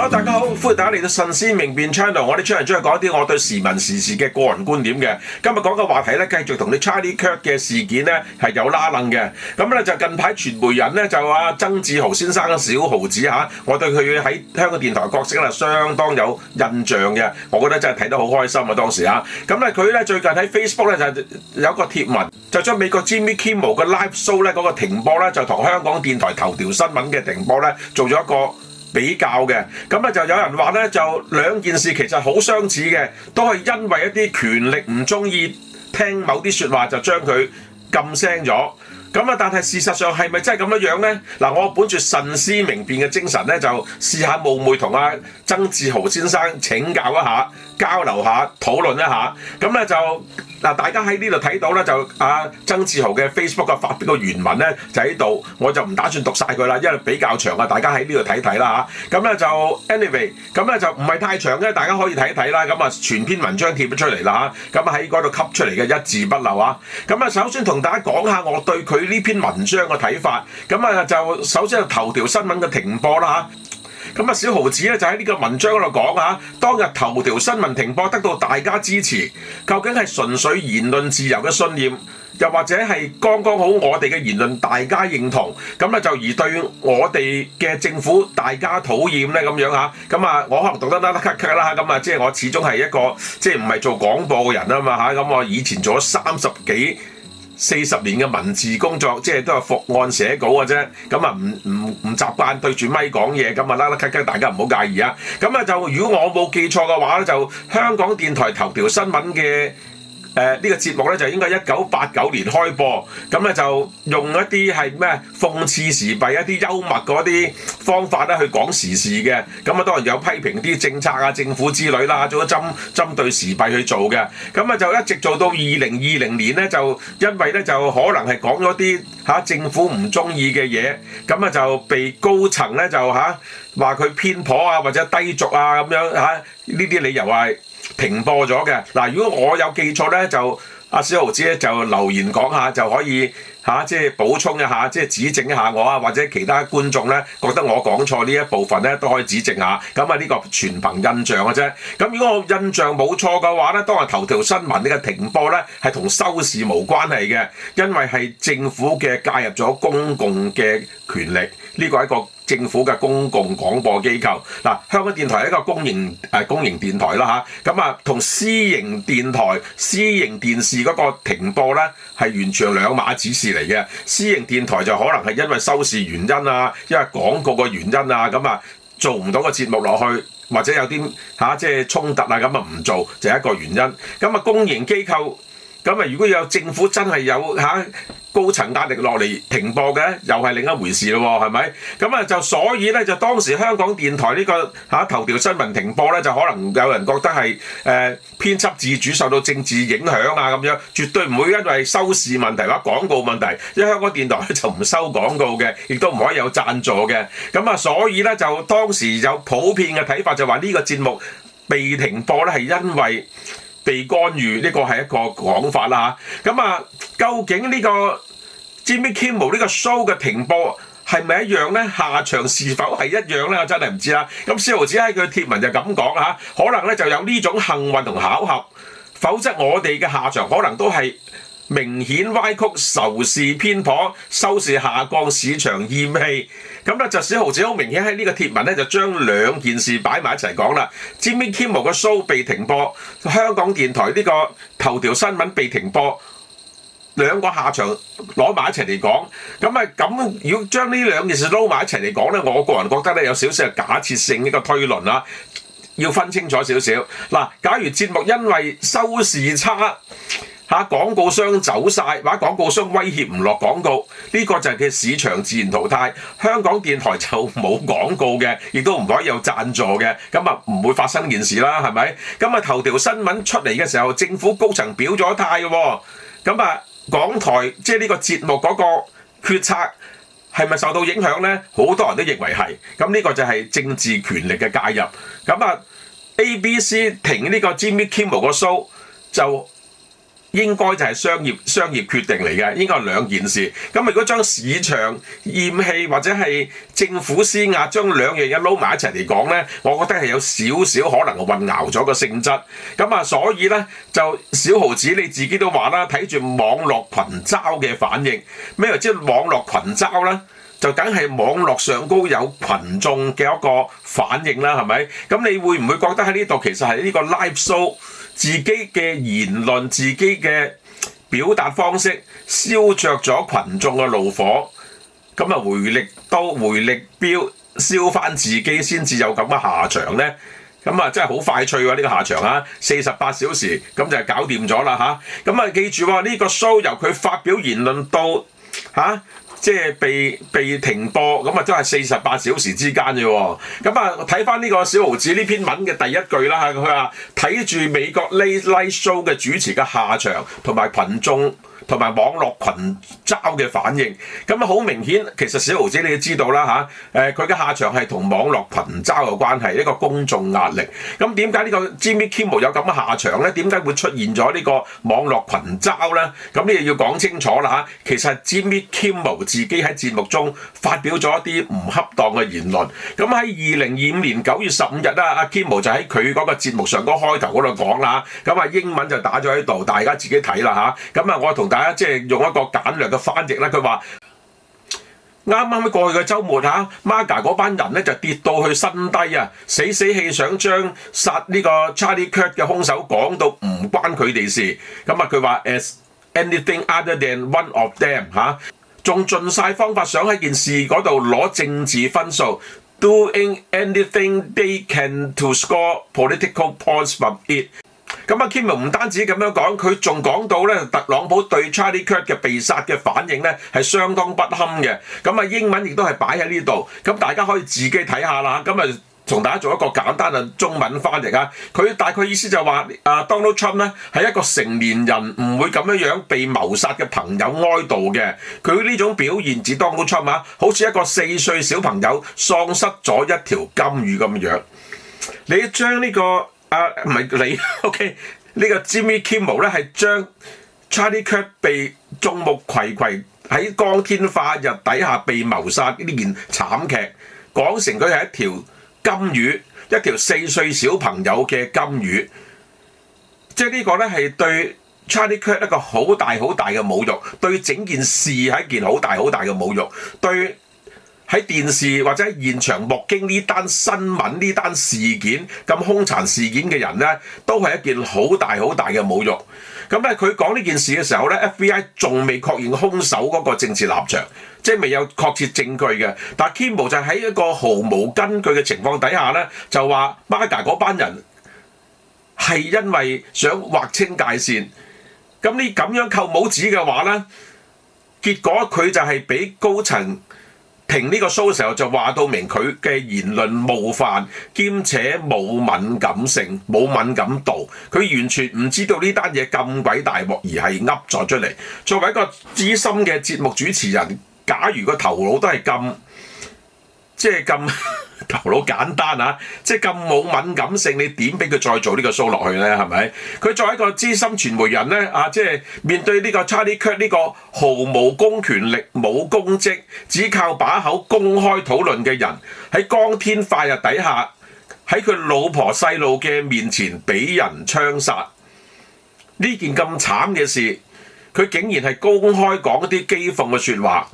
Hello， 大家好，歡迎大家嚟到神思明辨 channel。我哋出嚟中意講一啲我對時聞時事嘅個人觀點嘅。今日講嘅話題咧，繼續同你 Charlie Kirk 嘅事件咧係有拉楞嘅。咁咧就近排傳媒人咧就曾志豪先生嘅小豪子嚇，我對佢喺香港電台角色咧相當有印象嘅。我覺得真係睇得好開心啊當時啊。咁咧佢咧最近喺 Facebook 咧就有一個貼文，就將美國 Jimmy Kimmel 嘅 live show 咧嗰個停播咧就同香港電台頭條新聞嘅停播咧做咗一個比較嘅。咁咧就有人話咧，就兩件事其實好相似嘅，都係因為一啲權力唔中意聽某啲説話，就將佢禁聲咗。咁啊，但係事實上係咪真係咁樣呢？嗱，我本住慎思明辨嘅精神咧，就試下冒昧同曾志豪先生請教一下、交流下、討論一下。咁咧就嗱，大家喺呢度睇到咧，就曾志豪嘅 Facebook 嘅發表個原文咧就喺度，我就唔打算讀晒佢啦，因為比較長啊，大家喺呢度睇睇啦嚇。咁咧就 anyway， 咁咧就唔係太長嘅，大家可以睇一睇啦。咁啊，全篇文章貼咗出嚟啦嚇，咁喺嗰度吸出嚟嘅一字不漏啊。咁啊，首先同大家講下我對佢呢篇文章嘅睇法。咁啊，就首先係頭條新聞嘅停播啦嚇。咁啊，小豪子咧就喺呢個文章嗰度講嚇，當日頭條新聞停播得到大家支持，究竟係純粹言論自由嘅信念，又或者係剛剛好我哋嘅言論大家認同，咁咧就而對我哋嘅政府大家討厭咧咁樣嚇。咁啊，我可能讀得咳啦，咁啊，即係我始終係一個即係唔係做廣播嘅人啊嘛嚇。咁我以前做咗30幾40年嘅文字工作，即係都係伏案寫稿嘅啫。咁啊唔習慣對住咪講嘢，咁啊咳，大家唔好介意啊。咁啊就如果我冇記錯嘅話咧，就香港電台頭條新聞嘅呢個節目咧就應該1989年開播，咁咧就用一啲係咩諷刺時弊、一啲幽默嗰啲方法咧去講時事嘅。咁啊當然有批評啲政策啊、政府之類啦，做咗針對時弊去做嘅。咁啊就一直做到2020年咧，就因為咧就可能係講咗啲政府唔中意嘅嘢，咁啊就被高層咧就話佢偏頗啊或者低俗啊咁樣呢啲理由係停播咗嘅。嗱，如果我有記錯咧，就小豪子咧就留言講下就可以即係補充一下，即係指正一下我啊，或者其他觀眾咧覺得我講錯呢一部分咧都可以指正下。咁啊呢個全憑印象嘅啫。咁如果我印象冇錯嘅話咧，當日頭條新聞呢個停播咧係同收視無關係嘅，因為係政府嘅介入咗公共嘅權力，呢個係一個政府嘅公共廣播機構。嗱，香港電台係一個公營電台啦嚇，咁啊同私營電台、私營電視嗰個停播咧係完全兩碼子事嚟嘅。私營電台就可能係因為收視原因啊，因為廣告嘅原因啊，咁啊做唔到個節目落去，或者有啲即係衝突啊，咁啊唔做就係一個原因。咁啊公營機構，咁啊如果有政府真係有高層壓力落嚟停播嘅，又係另一回事咯喎，係咪？咁啊就所以咧，就當時香港電台呢個頭條新聞停播咧，就可能有人覺得係編輯自主受到政治影響啊咁樣，絕對唔會因為收視問題或者廣告問題，因為香港電台就唔收廣告嘅，亦都唔可以有贊助嘅。咁啊，所以咧就當時有普遍嘅睇法，就話呢個節目被停播咧係因為被干預，呢個係一個講法啦嚇。咁啊，究竟呢個 Jimmy Kimmel 呢個 show 嘅停播係咪一樣呢？下場是否係一樣呢？我真係唔知啦。咁小豪子喺佢貼文就咁講嚇，可能咧就有呢種幸運同巧合，否則我哋嘅下場可能都係明顯歪曲、仇視偏頗、收視下降、市場厭棄。咁咧就小豪子好明顯喺呢個貼文咧就將兩件事擺埋一齊講啦。Jimmy Kimmel 嘅 show 被停播，香港電台呢個頭條新聞被停播，兩個下場攞埋一齊嚟講。咁如果將呢兩件事撈埋一齊嚟講咧，我個人覺得咧有少少係假設性一個推論啦，要分清楚少少。嗱，假如節目因為收視差，廣告商走晒，或者廣告商威脅唔落廣告，呢個就係佢市場自然淘汰。香港電台就冇廣告嘅，亦都唔可以有贊助嘅，咁啊唔會發生件事啦，係咪？咁啊頭條新聞出嚟嘅時候，政府高層表咗態嘅喎，咁啊港台即係呢個節目嗰個決策係咪受到影響呢？好多人都認為係，咁呢個就係政治權力嘅介入。咁啊 ABC 停呢個 Jimmy Kimmel 個 show 就應該就係商業決定嚟嘅，應該係兩件事。咁如果將市場厭棄或者係政府施壓，將兩樣嘢撈埋一齊嚟講咧，我覺得係有少少可能混淆咗個性質。咁啊，所以咧就小豪子你自己都話啦，睇住網絡群嘲嘅反應，咩為之網絡群嘲咧？就梗係網絡上高有群眾嘅一個反應啦，係咪？咁你會唔會覺得喺呢度其實係呢個 live show 自己嘅言論、自己嘅表達方式燒着咗群眾嘅怒火，咁啊回力標燒翻自己先至有咁嘅下場咧？咁啊真係好快脆喎呢個下場啊！48小時咁就搞掂咗啦嚇。咁啊記住喎，呢個 show 由佢發表言論到即係被停播，咁啊都係48小時之間啫喎。咁啊睇翻呢個小豪子呢篇文嘅第一句啦，佢話睇住美國 Late Night Show 嘅主持嘅下場，同埋群眾同埋網絡群嘲嘅反應，咁啊好明顯，其實小豪子你都知道啦嚇，佢嘅下場係同網絡群嘲有關係，一個公眾壓力。咁點解呢個 Jimmy Kimmel 有咁嘅下場咧？點解會出現咗呢個網絡群嘲咧？咁你要講清楚啦嚇。其實 Jimmy Kimmel 自己喺節目中發表咗一啲唔恰當嘅言論。咁喺2025年9月15日啦，阿 Kimmel 就喺佢嗰個節目上嗰開頭嗰度講啦，咁啊英文就打咗喺度，大家自己睇啦嚇。咁啊我同大家即係用一個簡略嘅翻譯啦。佢話啱啱喺過去嘅週末MAGA 嗰班人咧就跌到去新低啊，死氣想將殺呢個 Charlie Kirk 嘅兇手講到唔關佢哋事。咁啊佢話 as anything other than one of them 仲盡晒方法想喺件事嗰度攞政治分數 ，doing anything they can to score political points from it。咁啊 Kimmel 唔單止咁樣講，佢仲講到咧特朗普對 Charlie Kirk 嘅被殺嘅反應咧係相當不堪嘅。咁啊英文亦都係擺喺呢度，咁大家可以自己睇下啦。咁啊同大家做一個簡單嘅中文翻譯啊。佢大概意思就話Donald Trump 咧係一個成年人唔會咁樣被謀殺嘅朋友哀悼嘅。佢呢種表現指 Donald Trump 好似一個4歲小朋友喪失咗一條金魚咁樣。你將呢個唔係你 ，OK？ 呢個 Jimmy Kimmel 咧係將 Charlie Kirk 被眾目睽睽喺光天化日底下被謀殺呢件慘劇，講成佢係一條金魚，一條4歲小朋友嘅金魚，即係呢個咧係對 Charlie Kirk 一個好大嘅侮辱，對整件事係一件好大嘅侮辱，對喺電視或者喺現場目擊呢單新聞、呢單事件咁兇殘事件嘅人咧，都係一件好大嘅侮辱。咁咧，佢講呢件事嘅時候咧 ，FBI 仲未確認兇手嗰個政治立場，即係未有確切證據嘅。但係 Kimmel 就喺一個毫無根據嘅情況底下咧，就話 MAGA 嗰班人係因為想劃清界線。咁你咁樣扣帽子嘅話咧，結果佢就係俾高層停呢個 show 嘅時候就話到明佢嘅言論冒犯，兼且冇敏感性、冇敏感度，佢完全唔知道呢單嘢咁鬼大鑊，而係噏咗出嚟。作為一個資深嘅節目主持人，假如個頭腦都係咁，即係咁頭腦簡單即係咁冇敏感性，你點俾佢再做呢個 show 落去咧？係咪？佢作為一個資深傳媒人咧，即係面對呢個 Charlie Kirk 呢個毫無公權力、冇公職，只靠把口公開討論嘅人，喺光天化日底下，喺佢老婆細路嘅面前俾人槍殺，呢件咁慘嘅事，佢竟然係公開講一啲譏諷嘅説話。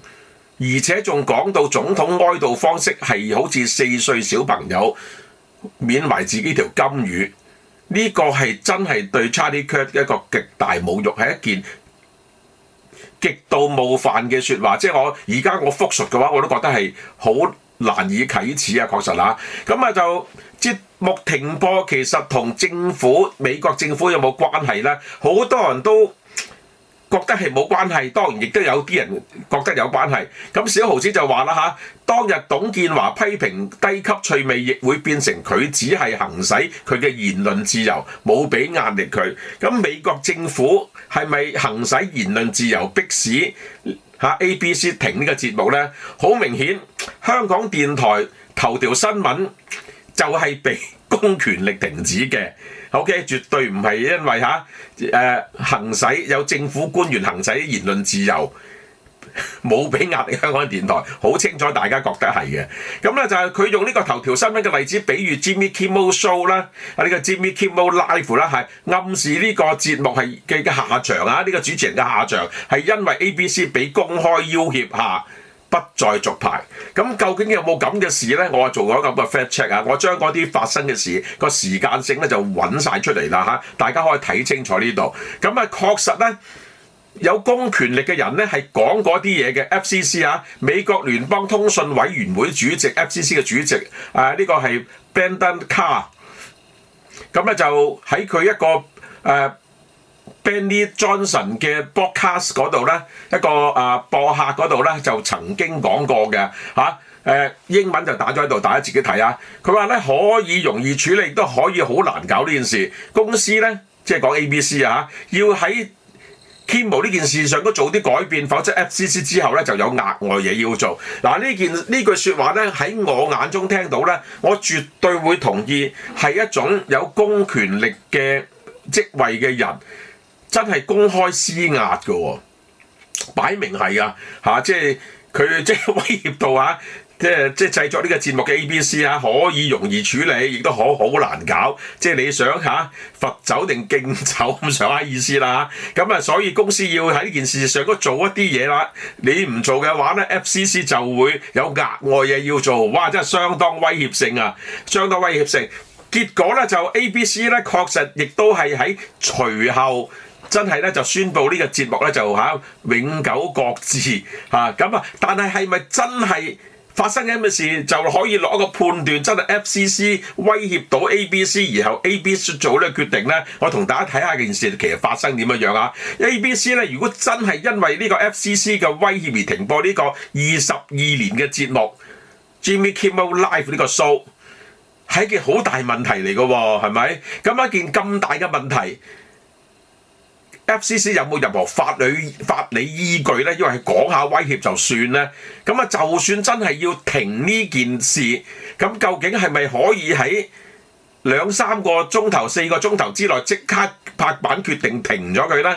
而且仲講到總統哀悼方式係好似4歲小朋友緬懷自己條金魚，呢個係真係對 Charlie Kirk 一個極大侮辱，係一件極度冒犯嘅説話。即係我而家我複述嘅話，我都覺得係好難以啟齒確實咁就節目停播，其實同美國政府有冇關係咧？好多人都覺得係冇關係，當然亦都有啲人覺得有關係。咁小豪子就話啦當日董建華批評低級趣味，亦會變成佢只係行使佢嘅言論自由，冇俾壓力佢。咁美國政府係咪行使言論自由，迫使ABC 停呢個節目呢？好明顯，香港電台頭條新聞就係被公權力停止嘅。OK， 絕對唔係因為行使有政府官員行使言論自由。冇俾壓力香港電台，好清楚大家覺得係嘅。咁咧就係佢用呢個頭條新聞嘅例子，比喻 Jimmy Kimmel Show 啦，呢個 Jimmy Kimmel Live 啦，係暗示呢個節目係嘅下場啊！呢個主持人嘅下場係因為 ABC 俾公開要挾下不再續牌。咁究竟有冇咁嘅事咧？我做咗咁嘅 fact check 啊，我將嗰啲發生嘅事個時間性咧就揾晒出嚟啦嚇，大家可以睇清楚呢度。咁啊確實咧。有公權力嘅人咧係講嗰啲嘢嘅 FCC 啊，美國聯邦通訊委員會主席 FCC 嘅主席呢個係 Brendan Carr， 咁咧就喺佢一個Benny Johnson 嘅 broadcast 嗰度咧，一個播客嗰度咧就曾經講過嘅英文就打咗喺度，大家自己睇啊。佢話咧可以容易處理，亦都可以好難搞呢件事。公司咧即係講 ABC 要喺Kimmel 呢件事上都做啲改變，否則 FCC 之後咧就有額外嘢要做。嗱呢句説話咧喺我眼中聽到咧，我絕對會同意係一種有公權力嘅職位嘅人，真係公開施壓嘅喎，擺明係即係佢即係威脅到即係製作呢個節目嘅 ABC 可以容易處理，亦都好難搞。即係你想罰走定敬走咁上下意思啦。咁所以公司要喺呢件事上都做一啲嘢啦。你唔做嘅話咧 ，FCC 就會有額外嘢要做。哇！真係相當威脅性啊，相當威脅性。結果咧就 ABC 咧確實亦都係喺隨後真係咧就宣布呢個節目咧就永久擱置但係係咪真係？發生緊嘅事就可以落一個判斷，真係 FCC 威脅到 ABC， 然後 ABC 做呢個決定咧。我同大家睇下件事其實發生點樣ABC 咧，如果真係因為呢個 FCC 嘅威脅而停播呢個22年嘅節目 Jimmy Kimmel Live 呢個 show， 係一件好大問題嚟嘅喎，係咪？咁一件咁大嘅問題。FCC 有冇任何法理依據咧？因為係講下威脅就算咧。咁就算真係要停呢件事，咁究竟係咪可以喺2-3個鐘頭、4個鐘頭之內即刻拍板決定停咗佢咧？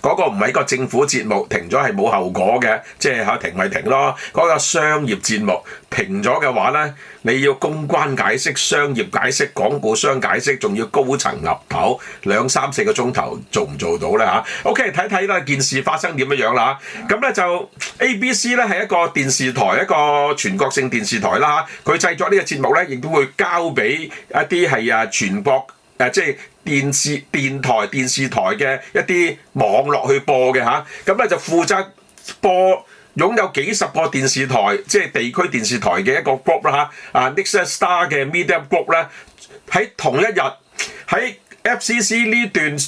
嗰個唔係一個政府節目，停咗係冇後果嘅，即係停咪停咯。嗰個商業節目停咗嘅話咧，你要公關解釋、商業解釋、廣告商解釋，仲要高層岌頭2-3-4個鐘頭，做唔做到咧？OK， 睇睇啦，件事發生點樣啦咁咧就 ABC 咧係一個電視台，一個全國性電視台啦佢製作呢個節目咧，亦都會交俾一啲係全國即係電台、電視台嘅一啲網絡去播嘅咁咧就負責播擁有幾十個電視台，即係地區電視台嘅一個 group 啦Nexstar Star 嘅 Media Group 咧，喺同一日喺 FCC 呢段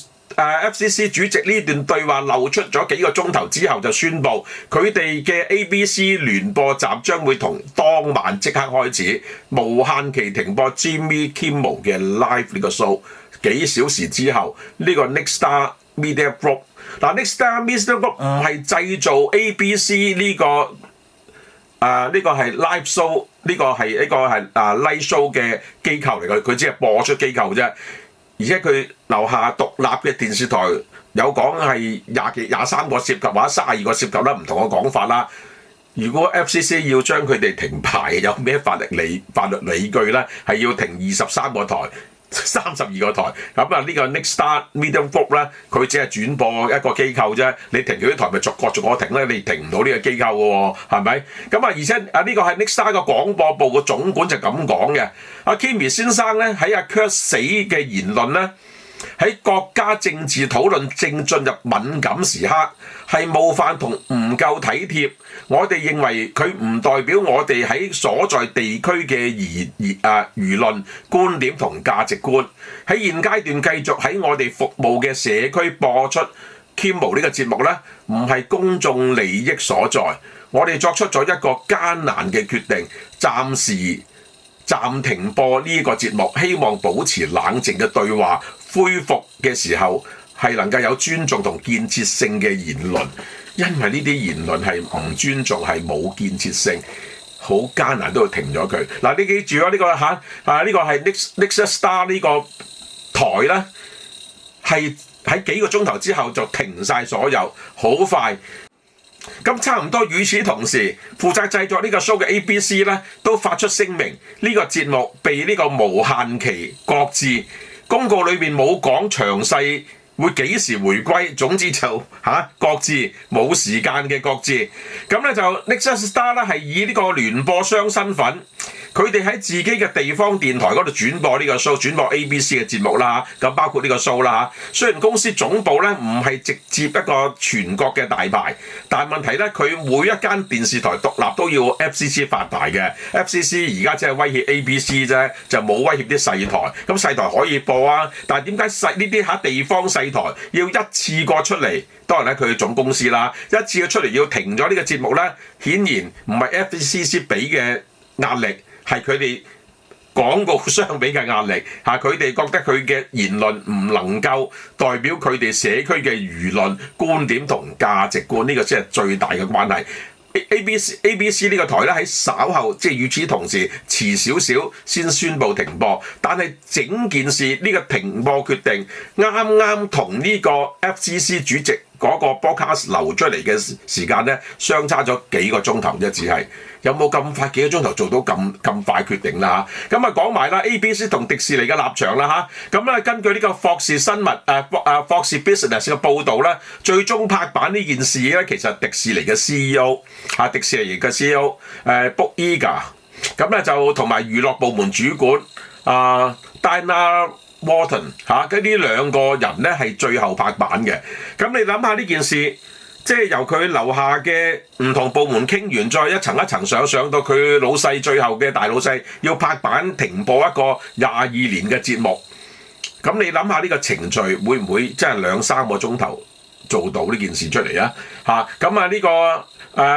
FCC 主席呢段對話漏出咗幾個鐘頭之後，就宣布佢哋嘅 ABC 聯播站將會同當晚即刻開始無限期停播 Jimmy Kimmel 嘅 Live 呢個 show。幾小時之後，呢個 Nexstar Media Group Nexstar Media Group 唔係製造 ABC 呢個呢個係 live show， 呢個係live show 嘅機構嚟嘅，佢只係播出機構啫。而且佢樓下獨立嘅電視台有講係23個涉及或者32個涉及啦，唔同嘅講法啦。如果 FCC 要將佢哋停牌，有咩法律理據咧？係要停23個台。32個台咁呢個 Nexstar Media Group 咧，佢只係轉播一個機構啫。你停佢啲台咪逐個停咧，你停唔到呢個機構嘅喎，係咪？而且呢個係 Nexstar 個廣播部嘅總管就咁講嘅。Kimmy 先生咧喺Kurt 死嘅言論咧，喺國家政治討論正進入敏感時刻，係冒犯同唔夠體貼。我哋認為佢唔代表我哋喺所在地區嘅輿論觀點同價值觀。喺現階段繼續喺我哋服務嘅社區播出 Kimmel 呢個節目咧，唔係公眾利益所在。我哋作出咗一個艱難嘅決定，暫時暫停播呢個節目，希望保持冷靜嘅對話。恢復嘅時候係能夠有尊重同建設性嘅言論，因為呢啲言論係唔尊重，係冇建設性，好艱難都要停咗佢。你記住呢個呢個係 Nexstar 呢個台咧係喺幾個鐘頭之後就停晒所有，好快。咁差唔多與此同時，負責製作呢個 show 嘅 ABC 咧都發出聲明，呢個節目被呢個無限期擱置。公告裏面冇講詳細會幾時回歸，總之就擱置，冇時間嘅擱置。咁咧就 Nexus Star 咧係以呢個聯播商身份，佢哋喺自己嘅地方電台嗰度轉播呢個 show， 轉播 ABC 嘅節目啦嚇，咁包括呢個 show 啦嚇。雖然公司總部咧唔係直接一個全國嘅大牌，但係問題咧佢每一間電視台獨立都要 FCC 發牌嘅。FCC 而家只係威脅 ABC 啫，就冇威脅啲細台。咁細台可以播啊，但係點解細呢啲地方細台要一次過出嚟？當然咧佢總公司啦，一次過出嚟要停咗呢個節目咧，顯然唔係 FCC 俾嘅壓力。係佢哋廣告商俾嘅壓力嚇，佢哋覺得佢嘅言論唔能夠代表佢哋社區嘅輿論觀點同價值觀，呢個先係最大嘅關係。ABC 呢個台咧喺稍後，即係與此同時遲少少先宣布停播，但係整件事呢個停播決定啱啱同呢個 FCC 主席嗰個 broadcast 流出嚟嘅時間咧，相差咗幾個鐘頭啫，只係有冇咁快幾個鐘頭做到咁快決定啦嚇？咁啊講埋啦 ABC 同迪士尼嘅立場啦嚇，咁咧根據呢個霍士新聞霍士 Business 嘅報導咧，最終拍板呢件事咧，其實迪士尼嘅 CEO 迪士尼嘅 CEO Bob Iger， 咁咧就同埋娛樂部門主管Diana Walton 跟呢兩個人咧係最後拍板嘅。咁你諗下呢件事，即係由佢樓下嘅唔同部門傾完，再一層一層上到佢老細最後嘅大老細要拍板停播一個22年嘅節目。咁你諗下呢個程序會唔會真係2-3個鐘頭做到呢件事出嚟啊？咁啊呢個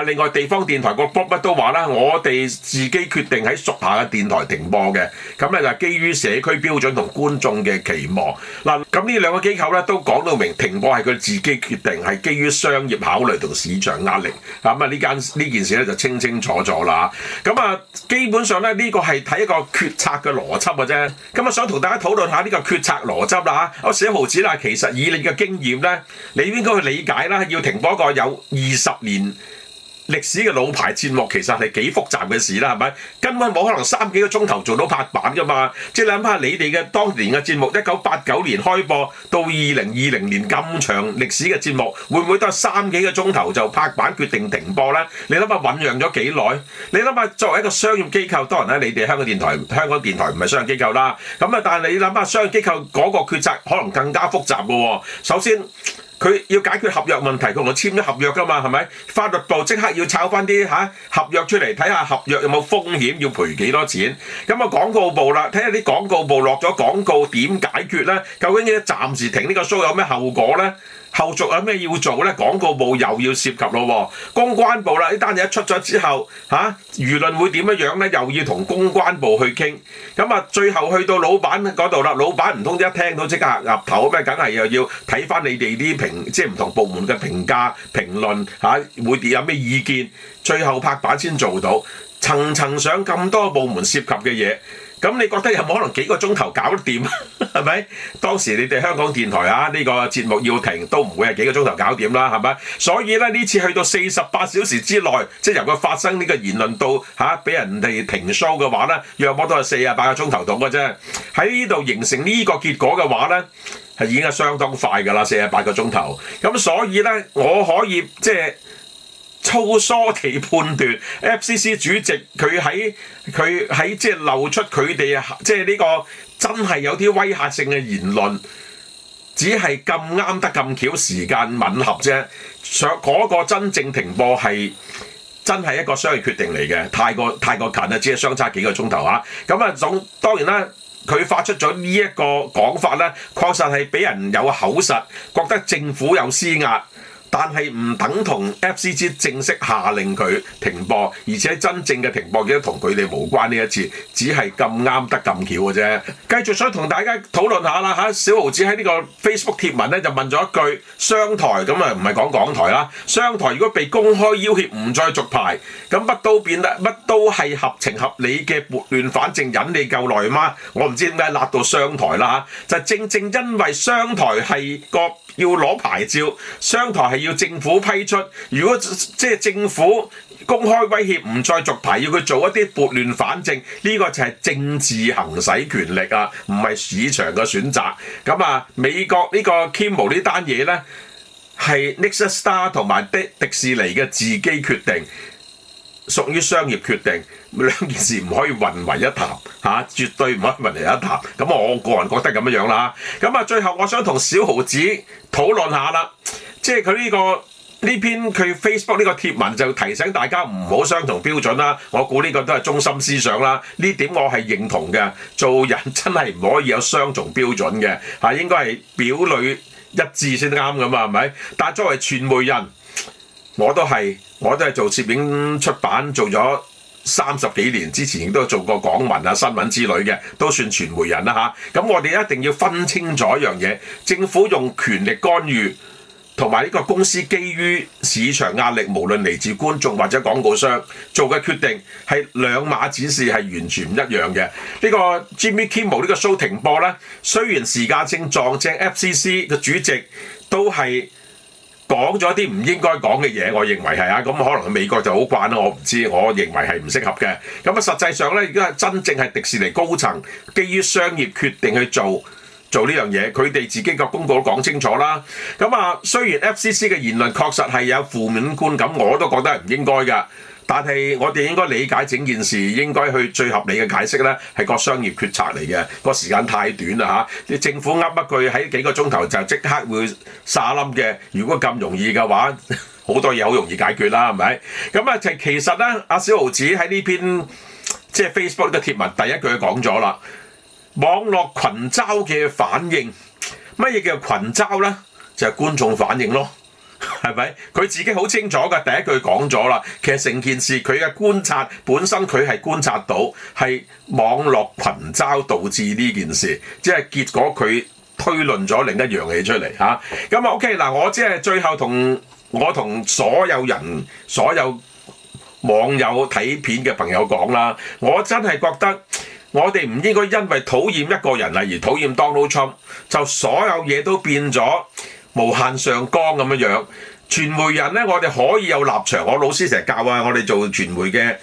另外地方電台個 board 都話啦，我哋自己決定喺屬下嘅電台停播嘅，咁咧就基於社區標準同觀眾嘅期望。嗱，咁呢兩個機構咧都講到明停播係佢自己決定，係基於商業考慮同市場壓力。咁啊呢件事咧就清清楚楚啦。咁啊基本上咧呢個係睇一個決策嘅邏輯嘅啫。咁啊想同大家討論下呢個決策邏輯啦嚇。我寫毫子啦，其實以你嘅經驗咧，你應該去理解啦，要停播一個有20年歷史嘅老牌節目其實係幾複雜嘅事啦，係咪？根本冇可能3幾個鐘頭做到拍板噶嘛。即係你諗下你哋嘅當年嘅節目，1989年開播到2020年咁長歷史嘅節目，會唔會都係3幾個鐘頭就拍板決定停播咧？你諗下醖釀咗幾耐？你諗下作為一個商業機構，當然咧你哋香港電台唔係商業機構啦。咁啊，但係你諗下商業機構嗰個決策可能更加複雜嘅喎。首先佢要解決合約問題，佢同我簽咗合約㗎嘛，係咪？法律部即刻要抄翻啲合約出嚟，睇下合約有冇風險，要賠幾多錢。咁啊廣告部啦，睇下啲廣告部落咗廣告點解決咧？究竟要暫時停呢個 show 有咩後果咧？後續有咩要做咧？廣告部又要涉及咯。公關部啦，呢單嘢一出咗之後，輿論會點樣咧？又要同公關部去傾。咁啊，最後去到老闆嗰度啦，老闆唔通一聽到即刻岌頭咩？梗係又要睇翻你哋啲即係唔同部門嘅評價評論會有咩意見，最後拍板先做到。層層上咁多部門涉及嘅嘢。咁你覺得有冇可能幾個鐘頭搞得掂？係咪？當時你哋香港電台呢個節目要停都唔會係幾個鐘頭搞掂啦，係咪？所以咧呢次去到48小時之內，即係由佢發生呢個言論到俾人哋停 show 嘅話咧，約莫都係48個鐘頭到嘅啫。喺呢度形成呢個結果嘅話咧，係已經係相當快㗎啦，48個鐘頭。咁所以咧，我可以即係粗疏地判斷 FCC 主席佢喺即係漏出佢哋即係呢個真係有啲威嚇性嘅言論，只係咁啱得咁巧時間吻合啫。嗰個真正停播係真係一個商業決定嚟嘅，太過近啦，只係相差幾個鐘頭啊。咁啊當然啦，佢發出咗呢一個講法咧，確實係俾人有口實，覺得政府有施壓。但係唔等同 FCC 正式下令佢停播，而且真正嘅停播亦都同佢哋無關呢一次，只係咁啱得咁巧嘅啫。繼續想同大家討論下啦嚇，小豪子喺呢個 Facebook 貼文咧就問咗一句：商台咁啊，唔係講港台啦，商台如果被公開要挾唔再續牌，咁乜都係合情合理嘅撥亂反正，忍你夠耐嗎？我唔知點解辣到商台啦嚇，就正因為商台係要攞牌照，商台係要政府批出。如果即係政府公開威脅唔再續牌，要佢做一啲撥亂反正，呢個就係政治行使權力啊，唔係市場嘅選擇。咁啊，美國呢個 Kimmel 呢單嘢咧，係 Nexstar Star 同埋迪士尼嘅自己決定，屬於商業決定，兩件事唔可以混為一談嚇，絕對唔可以混為一談。咁我個人覺得咁樣啦。咁啊，最後我想同小豪子討論下啦，即係佢呢篇佢 Facebook 呢個貼文就提醒大家唔好雙重標準啦。我估呢個都係中心思想啦，呢點我係認同嘅。做人真係唔可以有雙重標準嘅嚇，應該係表裏一致先啱噶嘛，係咪？但係作為傳媒人，我都係做攝影出版，做咗30幾年，之前亦都做過港聞啊、新聞之類嘅，都算傳媒人啦嚇。咁我哋一定要分清楚一樣嘢，政府用權力干預，同埋呢個公司基於市場壓力，無論嚟自觀眾或者廣告商做嘅決定係兩碼子事，係完全唔一樣嘅。呢個 Jimmy Kimmel 呢個 show 停播咧，雖然時間性撞正 FCC 嘅主席都係講咗啲唔應該講嘅嘢，我認為係啊，咁可能美國就好慣啦，我唔知，我認為係唔適合嘅。咁啊，實際上咧，而家係真正係迪士尼高層基於商業決定去做呢樣嘢，佢哋自己個公告都講清楚啦。咁啊，雖然 FCC 嘅言論確實係有負面觀感，我都覺得係唔應該㗎。但係我哋應該理解整件事，應該去最合理嘅解釋咧，係個商業決策嚟嘅。個時間太短啦嚇，你政府噏一句喺幾個鐘頭就即刻會沙冧嘅。如果咁容易嘅話，好多嘢好容易解決啦，係咪？咁啊，其實咧，阿小豪子喺呢篇即係 Facebook 嘅貼文第一句講咗啦。網絡群嘲嘅反應，乜嘢叫群嘲咧？就係觀眾反應咯，係咪？佢自己好清楚嘅，第一句講咗啦。其實成件事佢嘅觀察本身，佢係觀察到係網絡群嘲導致呢件事，即係結果佢推論咗另一樣嘢出嚟嚇。咁啊 OK 嗱，我即係最後同所有人、所有網友睇片嘅朋友講啦，我真係覺得。我哋唔應該因為討厭一個人例如討厭 Donald Trump， 就所有嘢都變咗無限上綱咁樣。傳媒人咧，我哋可以有立場。我老師成日教啊，我哋做傳媒嘅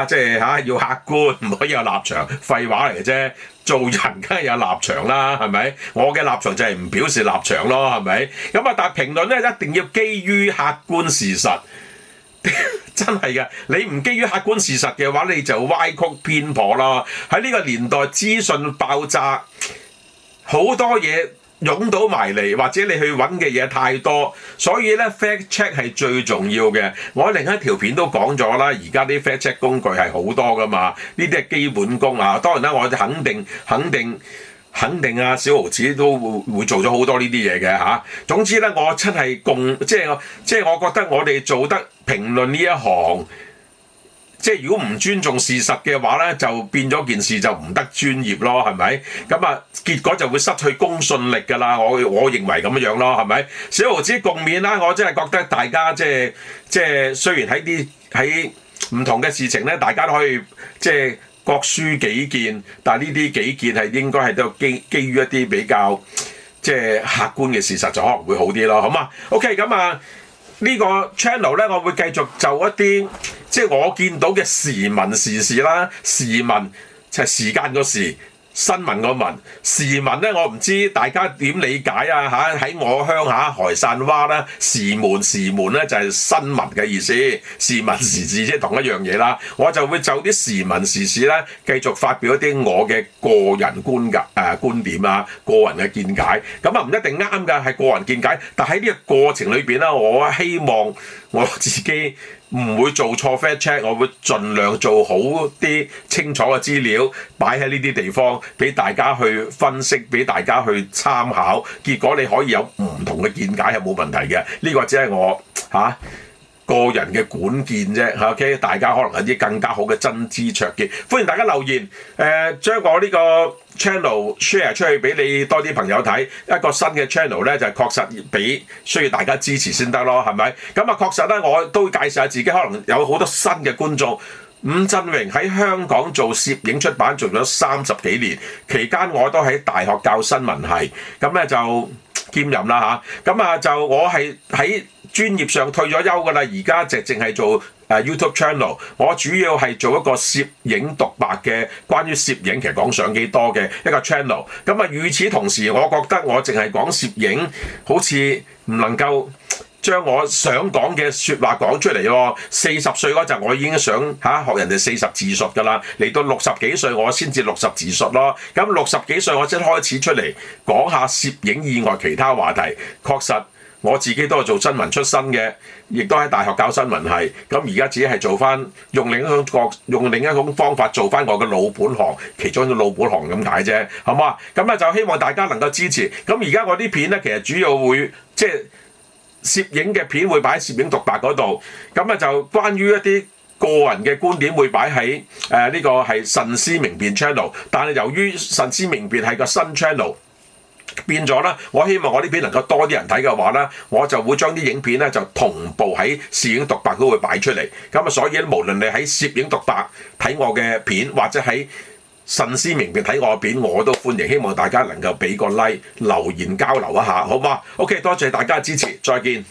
即係要客觀，唔可以有立場。廢話嚟嘅啫，做人梗係有立場啦，係咪？我嘅立場就係唔表示立場咯，係咪？咁啊，但係評論咧一定要基於客觀事實。真係嘅，你唔基於客觀事實嘅話，你就歪曲偏頗啦。喺呢個年代資訊爆炸，好多嘢湧到埋嚟，或者你去揾嘅嘢太多，所以咧 fact check 係最重要嘅。我另一條片都講咗啦，而家啲 fact check 工具係好多噶嘛，呢啲係基本功啊。當然啦，我肯定啊，小豪子都會做咗好多呢啲嘢嘅嚇。總之咧，我真係即係我覺得我哋做得評論呢一行，即係如果唔尊重事實嘅話咧，就變咗件事就唔得專業咯，係咪？咁啊，結果就會失去公信力㗎啦。我認為咁樣咯，係咪？小豪子共勉啦，我真係覺得大家即係雖然喺唔同嘅事情咧，大家都可以即係。各抒己見，但係呢啲己見係應該係都基於一啲比較即係客觀嘅事實，就可能會好啲咯，好嘛 ？OK， 咁啊呢個 channel 咧，我會繼續就一啲即係我見到嘅時聞時事啦，時聞就係時間個時。新聞個聞時聞咧，我唔知大家點理解啊嚇！喺我鄉下海汕灣咧，時聞咧就係新聞嘅意思，時聞時事即係同一樣嘢啦。我就會就啲時聞時事咧，繼續發表一啲我嘅個人觀點啊，個人嘅見解。咁啊唔一定啱㗎，係個人見解。但喺呢個過程裏邊咧，我希望我自己唔會做錯 fact check，我會盡量做好啲清楚嘅資料擺喺呢啲地方，俾大家去分析，俾大家去參考。結果你可以有唔同嘅見解係冇問題嘅，呢個只係我個人嘅管見啫，OK？ 大家可能有啲更加好嘅真知灼見，歡迎大家留言，將我呢個 channel share 出去俾你多啲朋友睇。一個新嘅 channel 咧就確實俾需要大家支持先得咯，係咪？咁確實咧我都會介紹下自己，可能有好多新嘅觀眾。伍振榮喺香港做攝影出版做咗30幾年，期間我都喺大學教新聞系，咁咧就兼任啦嚇。咁就我係喺專業上退咗休㗎啦，而家就淨係做YouTube channel。我主要係做一個攝影獨白嘅，關於攝影其實講相機多嘅一個 channel。咁與此同時，我覺得我淨係講攝影，好似唔能夠將我想講嘅説話講出嚟喎。40歲嗰陣我已經想學人哋40字術㗎啦，嚟到60幾歲我先至60字術咯。咁60幾歲我先開始出嚟講下攝影以外其他話題。確實我自己都係做新聞出身嘅，亦都喺大學教新聞系。咁而家自己係做翻用另一種方法做翻我嘅老本行，其中一個老本行咁解啫，好唔好啊？咁就希望大家能夠支持。咁而家我啲片咧，其實主要會即係攝影嘅片會擺喺攝影獨白嗰度。咁就關於一啲個人嘅觀點會擺喺呢個係慎思明辨 channel。但係由於慎思明辨係個新 channel。變咗啦，我希望我呢片能夠多啲人睇嘅話咧，我就會將啲影片咧就同步喺攝影獨白都會擺出嚟。咁所以咧，無論你喺攝影獨白睇我嘅片，或者喺慎思明辨睇我嘅片，我都歡迎。希望大家能夠俾個 like 留言交流一下，好嗎？OK， 多謝大家嘅支持，再見。